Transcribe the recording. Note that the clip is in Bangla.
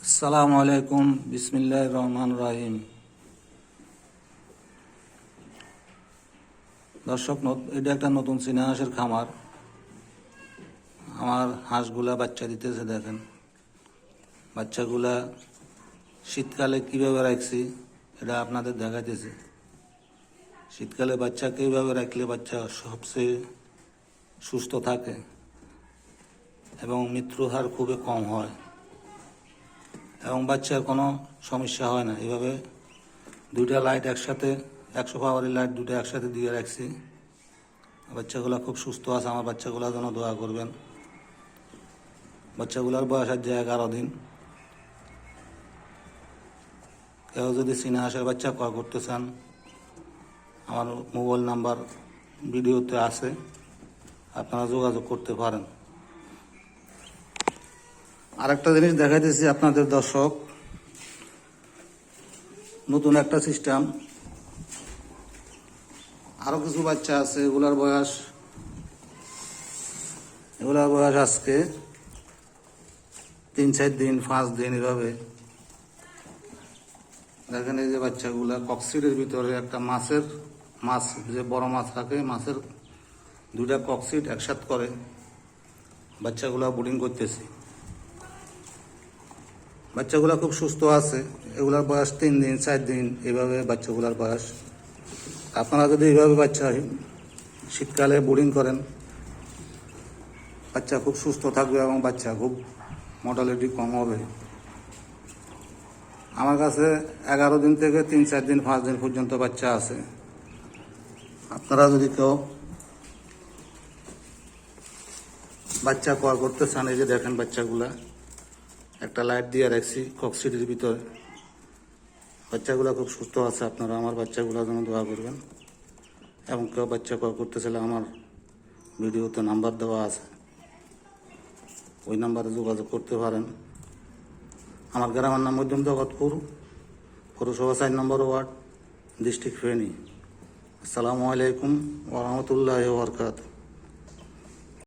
আসসালামু আলাইকুম, বিসমিল্লাহির রহমানির রহিম। দর্শক, এটা একটা নতুন চীনা হাঁসের খামার। আমার হাঁসগুলা বাচ্চা দিতেছে, দেখেন বাচ্চাগুলা শীতকালে কিভাবে রাখছি এটা আপনাদের দেখাইতেছি। শীতকালে বাচ্চা কীভাবে রাখলে বাচ্চা সবচেয়ে সুস্থ থাকে এবং মৃত্যুর হার খুবই কম হয় এবং বাচ্চার কোনো সমস্যা হয় না। এভাবে দুইটা লাইট একসাথে, 100 পাওয়ারের লাইট দুটো একসাথে দিয়ে রাখছি। বাচ্চাগুলো খুব সুস্থ আছে। আমার বাচ্চাগুলোর জন্য দোয়া করবেন। বাচ্চাগুলোর বয়স আজ 11 দিন। কেউ যদি চীনা হাঁসের বাচ্চা ক্রয় করতে চান, আমার মোবাইল নাম্বার ভিডিওতে আছে, আপনারা যোগাযোগ করতে পারেন। আরেকটা জিনিস দেখাইতেছি আপনাদের দর্শক, নতুন একটা সিস্টেম। আরো কিছু বাচ্চা আছে, এগুলার বয়স আজকে 3-4 দিন, 5 দিন এভাবে। দেখেন এই যে বাচ্চাগুলা ককসিডের ভিতরে একটা মাছ যে বড় মাছ থাকে, মাছের দুইটা ককসিড একসাথে করে বাচ্চাগুলা বোর্ডিং করতেছি। বাচ্চাগুলা খুব সুস্থ আছে। এগুলার বয়স 3 দিন, 4 দিন এভাবে বাচ্চাগুলার বয়স। আপনারা যদি এইভাবে বাচ্চা শীতকালে বোর্ডিং করেন, বাচ্চা খুব সুস্থ থাকবে এবং বাচ্চা খুব মর্টালিটি কম হবে। আমার কাছে 11 দিন থেকে 3-4 দিন, 5 দিন পর্যন্ত বাচ্চা আছে। আপনারা যদি কেউ বাচ্চা ক্রয় করতে চান, এই যে দেখেন বাচ্চাগুলা একটা লাইট দিয়ে রাখছি ককসিডের ভিতরে। বাচ্চাগুলো খুব সুস্থ আছে। আপনারা আমার বাচ্চাগুলোর জন্য দোয়া করবেন এবং কেউ বাচ্চা ক্রয় করতে চাইলে আমার ভিডিওতে নাম্বার দেওয়া আছে, ওই নাম্বারে যোগাযোগ করতে পারেন। আমার গ্রামের নাম মধ্যম জগৎপুর, পৌরসভা 4 নম্বর ওয়ার্ড, ডিস্ট্রিক্ট ফেনী। আসসালামু আলাইকুম ওয়া রাহমাতুল্লাহি ওয়া বারাকাতুহু।